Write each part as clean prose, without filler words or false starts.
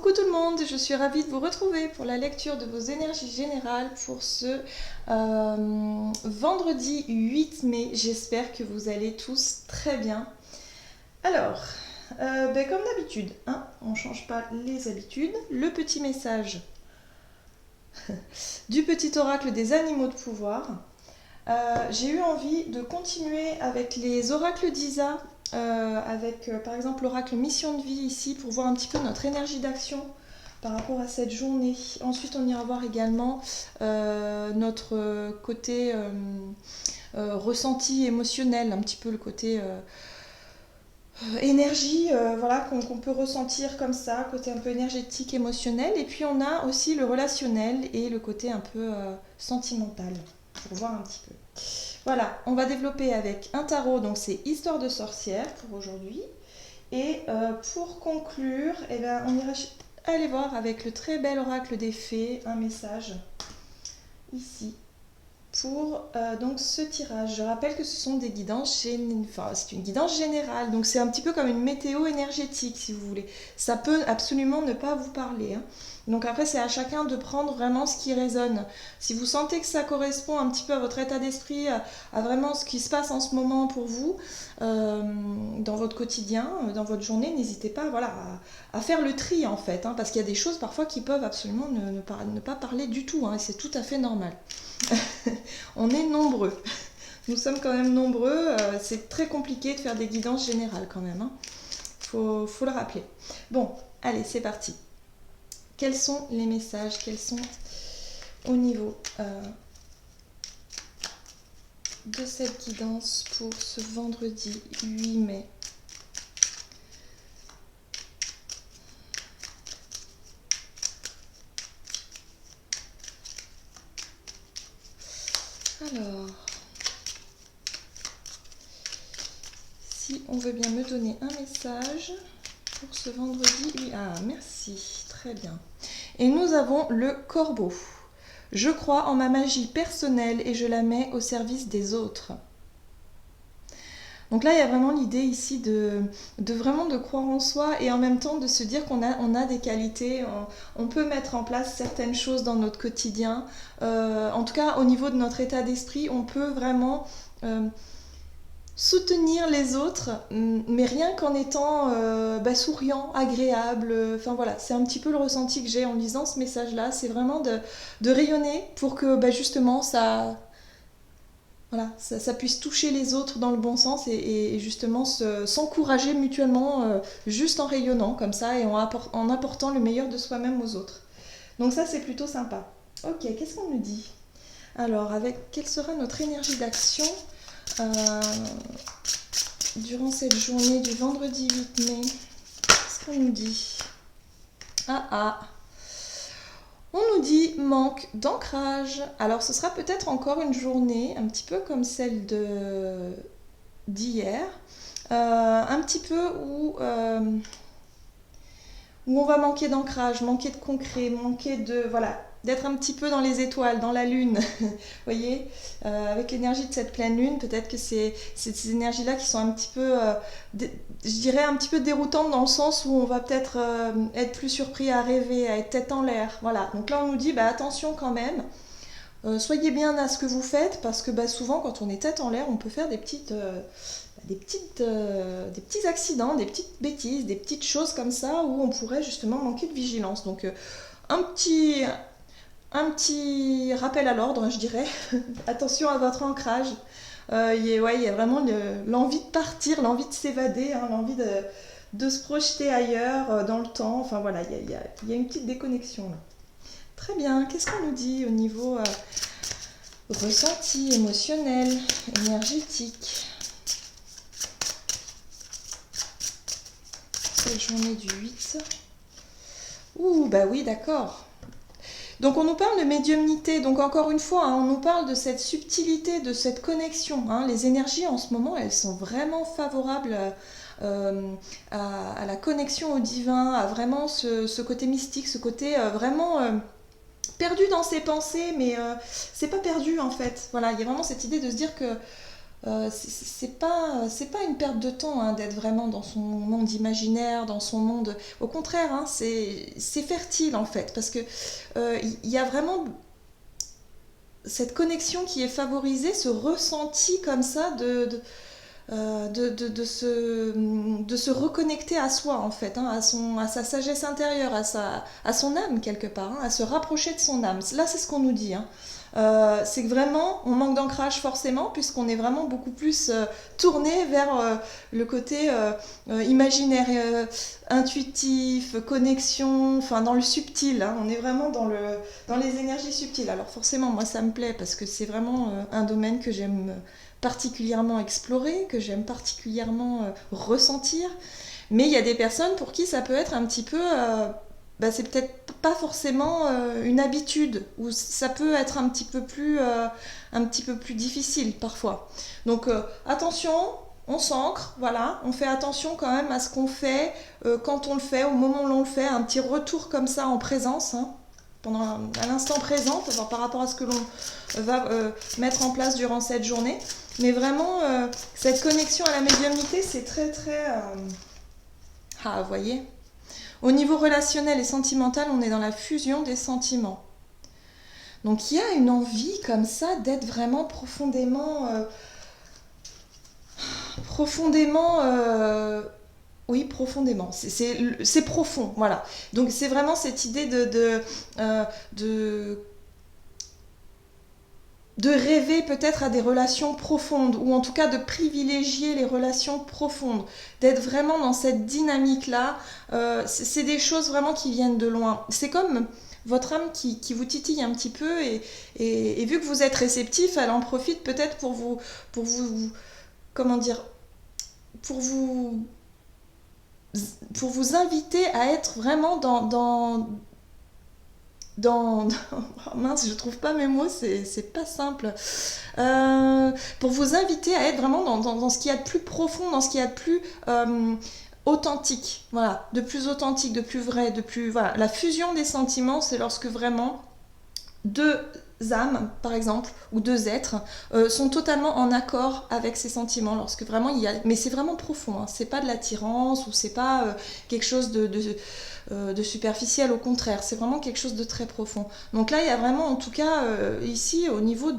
Coucou tout le monde, je suis ravie de vous retrouver pour la lecture de vos énergies générales pour ce vendredi 8 mai. J'espère que vous allez tous très bien. Alors, comme d'habitude, hein, on ne change pas les habitudes. Le petit message du petit oracle des animaux de pouvoir. J'ai eu envie de continuer avec les oracles d'Isa, avec par exemple l'oracle mission de vie ici pour voir un petit peu notre énergie d'action par rapport à cette journée. Ensuite on ira voir également notre côté ressenti émotionnel, un petit peu le côté énergie voilà, qu'on peut ressentir comme ça, côté un peu énergétique, émotionnel. Et puis on a aussi le relationnel et le côté un peu sentimental, pour voir un petit peu. Voilà, on va développer avec un tarot, donc c'est Histoire de sorcière pour aujourd'hui. Et pour conclure, eh ben, on ira aller voir avec le très bel oracle des fées un message ici pour donc ce tirage. Je rappelle que ce sont des guidances, enfin, c'est une guidance générale, donc c'est un petit peu comme une météo énergétique si vous voulez. Ça peut absolument ne pas vous parler, hein. Donc après c'est à chacun de prendre vraiment ce qui résonne. Si vous sentez que ça correspond un petit peu à votre état d'esprit, à vraiment ce qui se passe en ce moment pour vous, dans votre quotidien, dans votre journée, n'hésitez pas voilà, à faire le tri en fait, hein, parce qu'il y a des choses parfois qui peuvent absolument ne pas parler du tout, hein, et c'est tout à fait normal. On est nombreux. Nous sommes quand même nombreux. C'est très compliqué de faire des guidances générales quand même, hein. Faut le rappeler. Bon, allez, c'est parti. Quels sont les messages? Quels sont au niveau de cette guidance pour ce vendredi 8 mai? Alors, si on veut bien me donner un message pour ce vendredi 8... Ah, merci, très bien. Et nous avons le corbeau. Je crois en ma magie personnelle et je la mets au service des autres. Donc là, il y a vraiment l'idée ici de vraiment de croire en soi et en même temps de se dire qu'on a des qualités, on peut mettre en place certaines choses dans notre quotidien. En tout cas, au niveau de notre état d'esprit, on peut vraiment soutenir les autres, mais rien qu'en étant souriant, agréable. Enfin voilà, c'est un petit peu le ressenti que j'ai en lisant ce message-là. C'est vraiment de rayonner pour que justement ça... Voilà, ça puisse toucher les autres dans le bon sens et justement s'encourager mutuellement juste en rayonnant comme ça et en apportant le meilleur de soi-même aux autres. Donc ça c'est plutôt sympa. Ok, qu'est-ce qu'on nous dit? Alors, quelle sera notre énergie d'action durant cette journée du vendredi 8 mai? Qu'est-ce qu'on nous dit? On nous dit manque d'ancrage. Alors ce sera peut-être encore une journée un petit peu comme celle d'hier, un petit peu où on va manquer d'ancrage, manquer de concret, manquer de... Voilà, d'être un petit peu dans les étoiles, dans la lune. Vous voyez, avec l'énergie de cette pleine lune, peut-être que c'est ces énergies-là qui sont un petit peu, je dirais, un petit peu déroutantes dans le sens où on va peut-être être plus surpris à rêver, à être tête en l'air. Voilà, donc là on nous dit, attention quand même, soyez bien à ce que vous faites, parce que souvent quand on est tête en l'air, on peut faire des petits accidents, des petites bêtises, des petites choses comme ça où on pourrait justement manquer de vigilance. Donc un petit rappel à l'ordre, je dirais. Attention à votre ancrage. Il y a vraiment l'envie de partir, l'envie de s'évader, hein, l'envie de se projeter ailleurs, dans le temps. Enfin voilà, il y a une petite déconnexion là. Très bien, qu'est-ce qu'on nous dit au niveau ressenti, émotionnel, énergétique? Cette journée du 8. Ouh, oui, d'accord. Donc on nous parle de médiumnité, donc encore une fois, hein, on nous parle de cette subtilité, de cette connexion, hein. Les énergies en ce moment, elles sont vraiment favorables à la connexion au divin, à vraiment ce côté mystique, ce côté vraiment perdu dans ses pensées, mais c'est pas perdu en fait. Voilà, il y a vraiment cette idée de se dire que c'est pas une perte de temps hein, d'être vraiment dans son monde imaginaire, dans son monde. Au contraire, hein, c'est fertile en fait, parce que il y a vraiment cette connexion qui est favorisée, ce ressenti comme ça de se reconnecter à soi en fait, hein, à sa sagesse intérieure, à son âme quelque part, hein, à se rapprocher de son âme. Là c'est ce qu'on nous dit. Hein. C'est que vraiment on manque d'ancrage forcément puisqu'on est vraiment beaucoup plus tourné vers le côté imaginaire, intuitif, connexion, enfin dans le subtil. Hein. On est vraiment dans les énergies subtiles. Alors forcément moi ça me plaît parce que c'est vraiment un domaine que j'aime particulièrement explorer, que j'aime particulièrement ressentir. Mais il y a des personnes pour qui ça peut être un petit peu... c'est peut-être pas forcément une habitude, ou ça peut être un petit peu plus difficile parfois. Donc attention, on s'ancre, voilà, on fait attention quand même à ce qu'on fait, quand on le fait, au moment où l'on le fait, un petit retour comme ça en présence, hein, à l'instant présent, par rapport à ce que l'on va mettre en place durant cette journée. Mais vraiment, cette connexion à la médiumnité, c'est très très... vous voyez. Au niveau relationnel et sentimental, on est dans la fusion des sentiments. Donc il y a une envie comme ça d'être vraiment profondément... oui, profondément. C'est profond, voilà. Donc c'est vraiment cette idée de rêver peut-être à des relations profondes, ou en tout cas de privilégier les relations profondes, d'être vraiment dans cette dynamique-là. C'est des choses vraiment qui viennent de loin. C'est comme votre âme qui vous titille un petit peu, et vu que vous êtes réceptif, elle en profite peut-être pour vous, comment dire, pour vous inviter à être vraiment oh mince, je trouve pas mes mots, c'est pas simple. Pour vous inviter à être vraiment dans ce qu'il y a de plus profond, dans ce qu'il y a de plus authentique, voilà, de plus authentique, de plus vrai, de plus... Voilà. La fusion des sentiments, c'est lorsque vraiment deux âmes, par exemple, ou deux êtres, sont totalement en accord avec ces sentiments, lorsque vraiment il y a... Mais c'est vraiment profond, hein. C'est pas de l'attirance, ou c'est pas quelque chose de superficiel, au contraire, c'est vraiment quelque chose de très profond. Donc là, il y a vraiment, en tout cas, ici, au niveau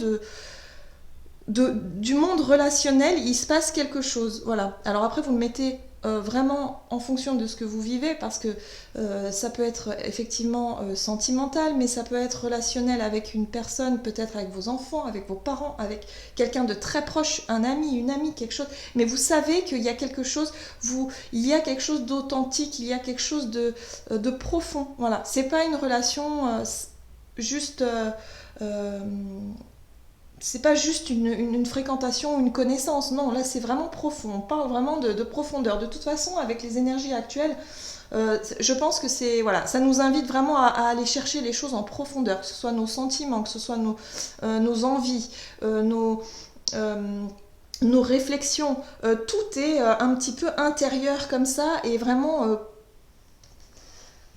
du monde relationnel, il se passe quelque chose. Voilà. Alors après, vous le mettez vraiment en fonction de ce que vous vivez, parce que ça peut être effectivement sentimental, mais ça peut être relationnel avec une personne, peut-être avec vos enfants, avec vos parents, avec quelqu'un de très proche, un ami, une amie, quelque chose. Mais vous savez qu'il y a quelque chose, il y a quelque chose d'authentique, il y a quelque chose de profond. Voilà. C'est pas une relation juste... c'est pas juste une fréquentation, une connaissance, non, là c'est vraiment profond, on parle vraiment de profondeur. De toute façon, avec les énergies actuelles, je pense que c'est, voilà, ça nous invite vraiment à aller chercher les choses en profondeur, que ce soit nos sentiments, que ce soit nos envies, nos réflexions, tout est un petit peu intérieur comme ça, et vraiment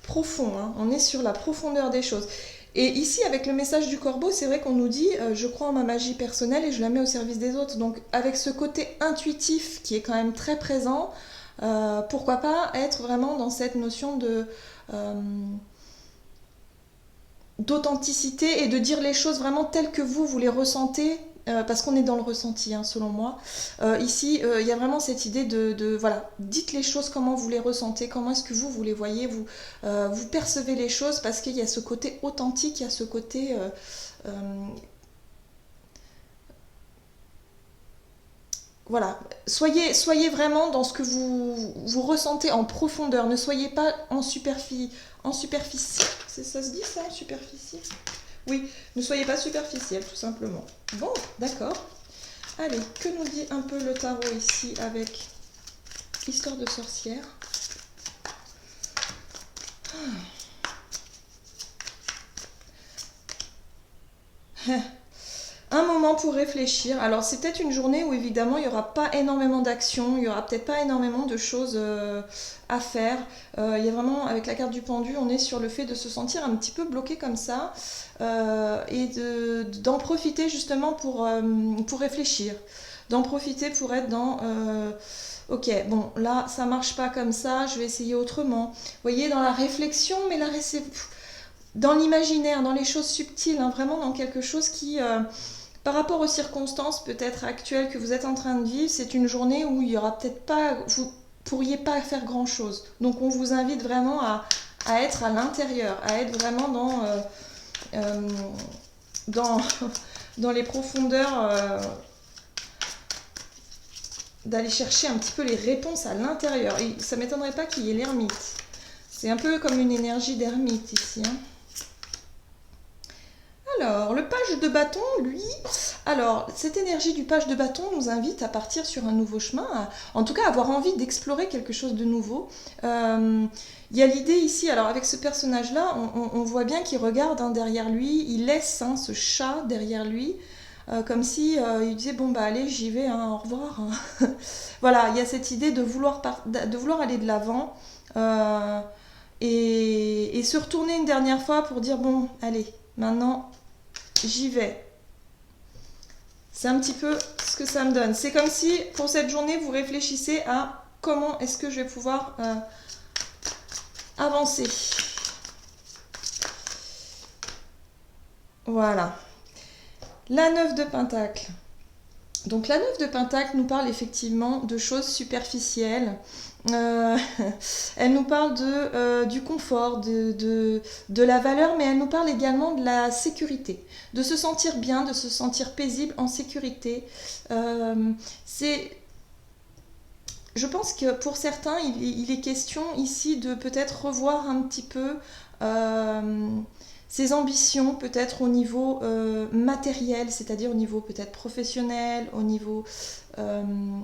profond, hein. On est sur la profondeur des choses. Et ici, avec le message du corbeau, c'est vrai qu'on nous dit je crois en ma magie personnelle et je la mets au service des autres. Donc avec ce côté intuitif qui est quand même très présent, pourquoi pas être vraiment dans cette notion d'authenticité, et de dire les choses vraiment telles que vous les ressentez, parce qu'on est dans le ressenti, hein, selon moi. Ici, il y a vraiment cette idée voilà, dites les choses comment vous les ressentez, comment est-ce que vous les voyez, vous percevez les choses, parce qu'il y a ce côté authentique, il y a ce côté... voilà, soyez vraiment dans ce que vous ressentez en profondeur, ne soyez pas en superficie. Ça se dit ça, en superficie? Oui, ne soyez pas superficiel, tout simplement. Bon, d'accord. Allez, que nous dit un peu le tarot ici avec Histoire de sorcière? Un moment pour réfléchir. Alors c'est peut-être une journée où évidemment il n'y aura pas énormément d'actions, il n'y aura peut-être pas énormément de choses à faire. Il y a vraiment, avec la carte du pendu, on est sur le fait de se sentir un petit peu bloqué comme ça, et d'en profiter justement pour réfléchir. d'en profiter pour être dans ok, bon, là, ça marche pas comme ça, je vais essayer autrement. Vous voyez, dans la réflexion, mais là, c'est dans l'imaginaire, dans les choses subtiles, hein, vraiment dans quelque chose qui, par rapport aux circonstances peut-être actuelles que vous êtes en train de vivre, c'est une journée où il y aura peut-être pas, vous pourriez pas faire grand-chose. Donc on vous invite vraiment à être à l'intérieur, à être vraiment euh, dans, dans les profondeurs, d'aller chercher un petit peu les réponses à l'intérieur. Et ça ne m'étonnerait pas qu'il y ait l'ermite. C'est un peu comme une énergie d'ermite ici, hein. Alors, le page de bâton, lui, alors, cette énergie du page de bâton nous invite à partir sur un nouveau chemin, en tout cas avoir envie d'explorer quelque chose de nouveau. Il y a l'idée ici, alors avec ce personnage-là, on voit bien qu'il regarde, hein, derrière lui, il laisse, hein, ce chat derrière lui, comme si il disait bon bah allez j'y vais, hein, au revoir, hein. Voilà, il y a cette idée de vouloir aller de l'avant, et se retourner une dernière fois pour dire bon allez maintenant j'y vais. C'est un petit peu ce que ça me donne. C'est comme si pour cette journée vous réfléchissez à comment est-ce que je vais pouvoir avancer. Voilà. La 9 de Pentacle. Donc la 9 de Pentacle nous parle effectivement de choses superficielles. Elle nous parle du confort, de la valeur, mais elle nous parle également de la sécurité, de se sentir bien, de se sentir paisible, en sécurité. Je pense que pour certains, il est question ici de peut-être revoir un petit peu ses ambitions, peut-être au niveau matériel, c'est-à-dire au niveau peut-être professionnel, au niveau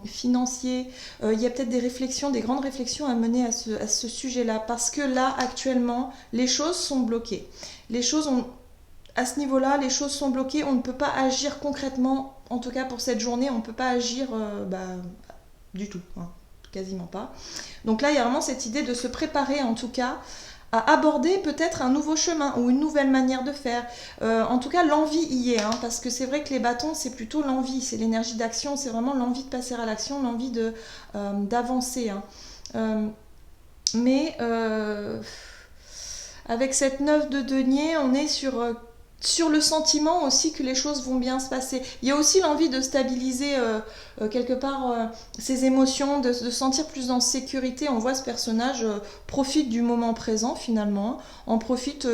financier. Il y a peut-être des réflexions, des grandes réflexions à mener à ce sujet-là, parce que là, actuellement, les choses sont bloquées. À ce niveau-là, les choses sont bloquées, on ne peut pas agir concrètement, en tout cas pour cette journée, on ne peut pas agir du tout, hein, quasiment pas. Donc là, il y a vraiment cette idée de se préparer, en tout cas, à aborder peut-être un nouveau chemin ou une nouvelle manière de faire. En tout cas, l'envie y est, hein, parce que c'est vrai que les bâtons, c'est plutôt l'envie, c'est l'énergie d'action, c'est vraiment l'envie de passer à l'action, l'envie d'avancer, hein. Mais avec cette 9 de denier, on est sur le sentiment aussi que les choses vont bien se passer. Il y a aussi l'envie de stabiliser quelque part ses émotions, de se sentir plus en sécurité. On voit ce personnage profite du moment présent finalement, en profite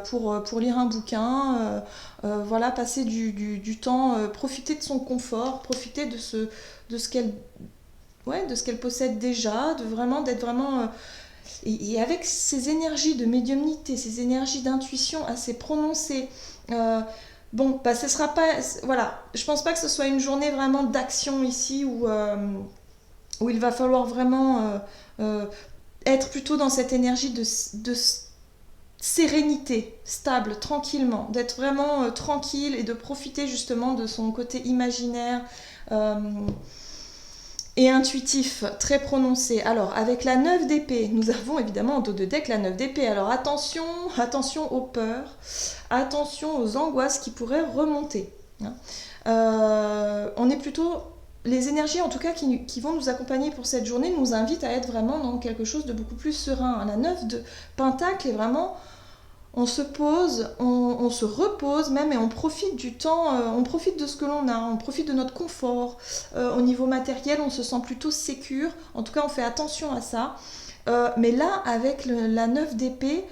pour lire un bouquin, voilà, passer du temps, profiter de son confort, profiter de ce qu'elle possède déjà, d'être vraiment... Et avec ces énergies de médiumnité, ces énergies d'intuition assez prononcées, bon, bah, ce sera pas... Voilà, je pense pas que ce soit une journée vraiment d'action ici où il va falloir vraiment être plutôt dans cette énergie de sérénité, stable, tranquillement, d'être vraiment tranquille et de profiter justement de son côté imaginaire, et intuitif, très prononcé. Alors, avec la 9 d'épée, nous avons évidemment en dos de deck la 9 d'épée. Alors, attention aux peurs, attention aux angoisses qui pourraient remonter, hein. On est plutôt... Les énergies, en tout cas, qui vont nous accompagner pour cette journée, nous invitent à être vraiment dans quelque chose de beaucoup plus serein. La 9 de Pentacle est vraiment... On se pose, on se repose même, et on profite du temps, on profite de ce que l'on a, on profite de notre confort. Au niveau matériel, on se sent plutôt sécure, en tout cas on fait attention à ça. Mais là, avec la 9 d'épée,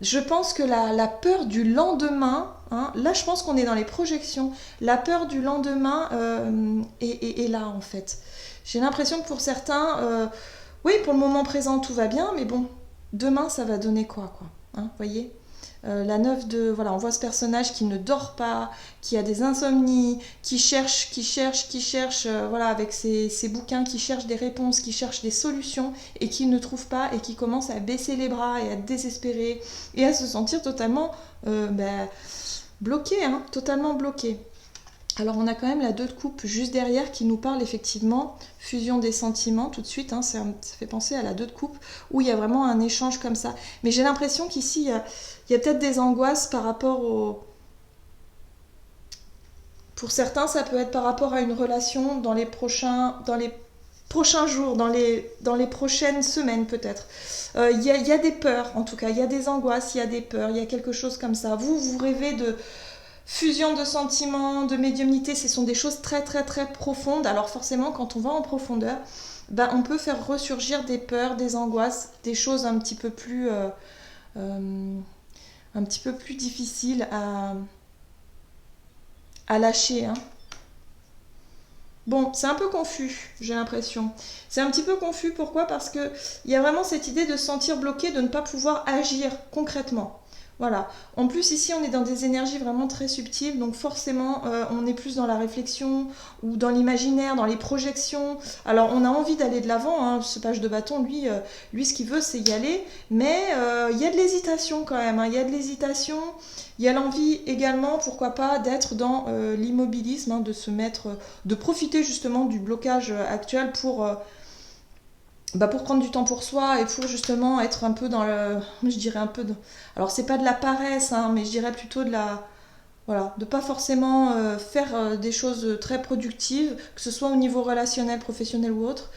je pense que la peur du lendemain, hein, là je pense qu'on est dans les projections, la peur du lendemain est là en fait. J'ai l'impression que pour certains, oui, pour le moment présent tout va bien, mais bon, demain ça va donner quoi, hein, voyez. La 9 de... Voilà, on voit ce personnage qui ne dort pas, qui a des insomnies, qui cherche, voilà, avec ses bouquins, qui cherche des réponses, qui cherche des solutions, et qui ne trouve pas, et qui commence à baisser les bras, et à désespérer, et à se sentir totalement bloqué, hein, totalement bloqué. Alors on a quand même la 2 de coupe juste derrière qui nous parle effectivement fusion des sentiments tout de suite, hein, ça fait penser à la 2 de coupe où il y a vraiment un échange comme ça. Mais j'ai l'impression qu'ici il y a peut-être des angoisses par rapport Pour certains, ça peut être par rapport à une relation dans les prochains jours, dans les prochaines semaines peut-être. Y a des peurs, en tout cas, il y a des angoisses, il y a des peurs, il y a quelque chose comme ça. Vous rêvez de fusion de sentiments, de médiumnité, ce sont des choses très très très profondes. Alors forcément, quand on va en profondeur, ben, on peut faire ressurgir des peurs, des angoisses, des choses un petit peu plus difficiles à lâcher, hein. Bon, c'est un peu confus, j'ai l'impression. C'est un petit peu confus, pourquoi? Parce que il y a vraiment cette idée de se sentir bloqué, de ne pas pouvoir agir concrètement. Voilà. En plus, ici, on est dans des énergies vraiment très subtiles, donc forcément, on est plus dans la réflexion ou dans l'imaginaire, dans les projections. Alors, on a envie d'aller de l'avant, hein. Ce page de bâton, lui, ce qu'il veut, c'est y aller, mais il y a de l'hésitation quand même, hein. Il y a de l'hésitation. Il y a l'envie également, pourquoi pas, d'être dans l'immobilisme, hein, de se mettre, de profiter justement du blocage actuel pour prendre du temps pour soi et pour justement être un peu dans je dirais un peu alors c'est pas de la paresse, hein, mais je dirais plutôt voilà, de pas forcément faire des choses très productives, que ce soit au niveau relationnel, professionnel ou autre.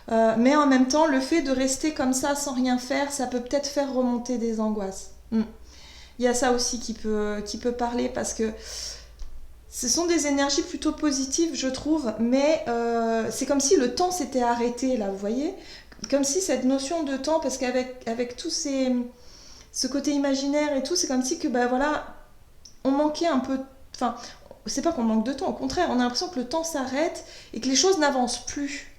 Mais en même temps, le fait de rester comme ça sans rien faire, ça peut peut-être faire remonter des angoisses. Il y a ça aussi qui peut parler, parce que ce sont des énergies plutôt positives, je trouve, mais c'est comme si le temps s'était arrêté, là, vous voyez? Comme si cette notion de temps, parce qu'avec tout ce côté imaginaire et tout, c'est comme si que, ben voilà, on manquait un peu... Enfin, c'est pas qu'on manque de temps, au contraire, on a l'impression que le temps s'arrête et que les choses n'avancent plus.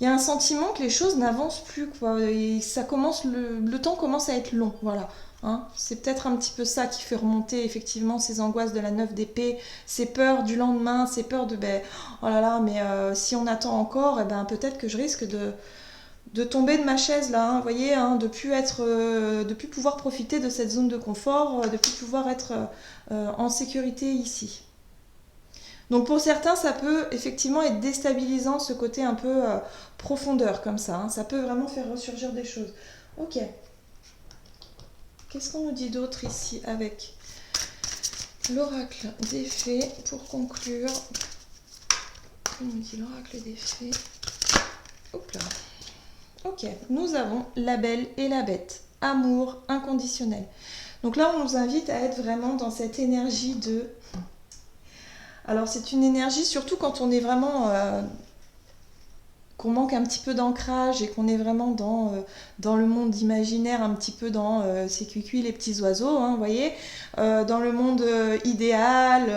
Il y a un sentiment que les choses n'avancent plus, quoi, et ça commence, le temps commence à être long, voilà. Hein, c'est peut-être un petit peu ça qui fait remonter effectivement ces angoisses de la 9 d'épée, ces peurs du lendemain, ces peurs de oh là là, mais si on attend encore, eh ben, peut-être que je risque de tomber de ma chaise là, hein, vous voyez, hein, de plus pouvoir profiter de cette zone de confort, de plus pouvoir être en sécurité ici. Donc pour certains, ça peut effectivement être déstabilisant, ce côté un peu profondeur comme ça, hein, ça peut vraiment faire ressurgir des choses. Ok. Qu'est-ce qu'on nous dit d'autre ici avec l'oracle des fées pour conclure? On nous dit l'oracle des fées. Hop là. Ok, nous avons la belle et la bête. Amour inconditionnel. Donc là, on nous invite à être vraiment dans cette énergie de... Alors c'est une énergie, surtout quand on est vraiment... qu'on manque un petit peu d'ancrage et qu'on est vraiment dans le monde imaginaire, un petit peu dans ces cuicuis, les petits oiseaux, hein, vous voyez, dans le monde idéal,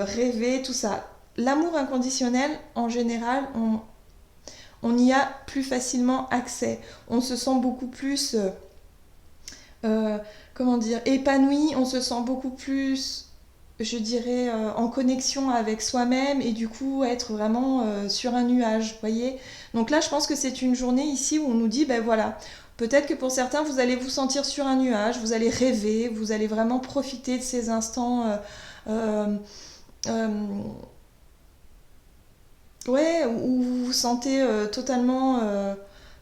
rêvé, tout ça. L'amour inconditionnel, en général, on y a plus facilement accès. On se sent beaucoup plus, comment dire, épanoui, on se sent beaucoup plus... je dirais, en connexion avec soi-même et du coup être vraiment sur un nuage, vous voyez. Donc là, je pense que c'est une journée ici où on nous dit, ben voilà, peut-être que pour certains, vous allez vous sentir sur un nuage, vous allez rêver, vous allez vraiment profiter de ces instants, ouais, où vous vous sentez totalement...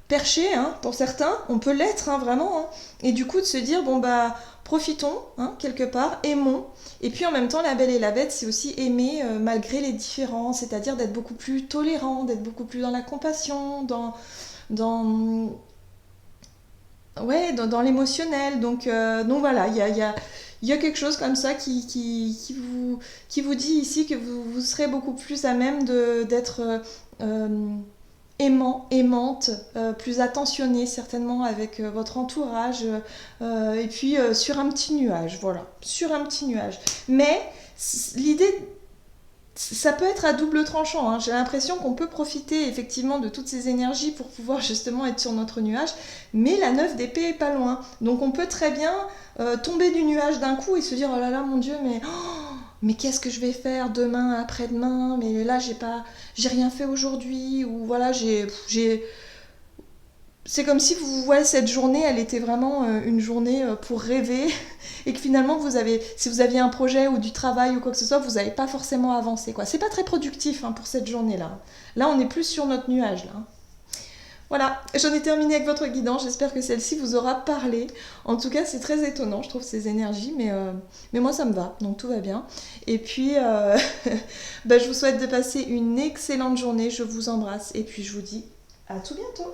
perché, hein, pour certains, on peut l'être, hein, vraiment, hein. Et du coup de se dire, bon bah, profitons, hein, quelque part, aimons, et puis en même temps, la belle et la bête, c'est aussi aimer malgré les différences, c'est-à-dire d'être beaucoup plus tolérant, d'être beaucoup plus dans la compassion, dans, ouais, dans l'émotionnel, donc voilà, il y a quelque chose comme ça qui vous dit ici que vous serez beaucoup plus à même d'être... aimant, aimante, plus attentionné certainement avec votre entourage, et puis sur un petit nuage, voilà, sur un petit nuage. Mais l'idée, ça peut être à double tranchant, hein. J'ai l'impression qu'on peut profiter effectivement de toutes ces énergies pour pouvoir justement être sur notre nuage, mais la 9 d'épée est pas loin. Donc on peut très bien tomber du nuage d'un coup et se dire, oh là là, mon Dieu, mais qu'est-ce que je vais faire demain, après-demain, mais là j'ai rien fait aujourd'hui, ou voilà, c'est comme si cette journée, elle était vraiment une journée pour rêver, et que finalement si vous aviez un projet ou du travail ou quoi que ce soit, vous n'avez pas forcément avancé, quoi. C'est pas très productif, hein, pour cette journée-là. Là, on est plus sur notre nuage, là. Voilà, j'en ai terminé avec votre guidance. J'espère que celle-ci vous aura parlé. En tout cas, c'est très étonnant, je trouve, ces énergies, mais moi, ça me va, donc tout va bien. Et puis, bah, je vous souhaite de passer une excellente journée. Je vous embrasse et puis je vous dis à tout bientôt.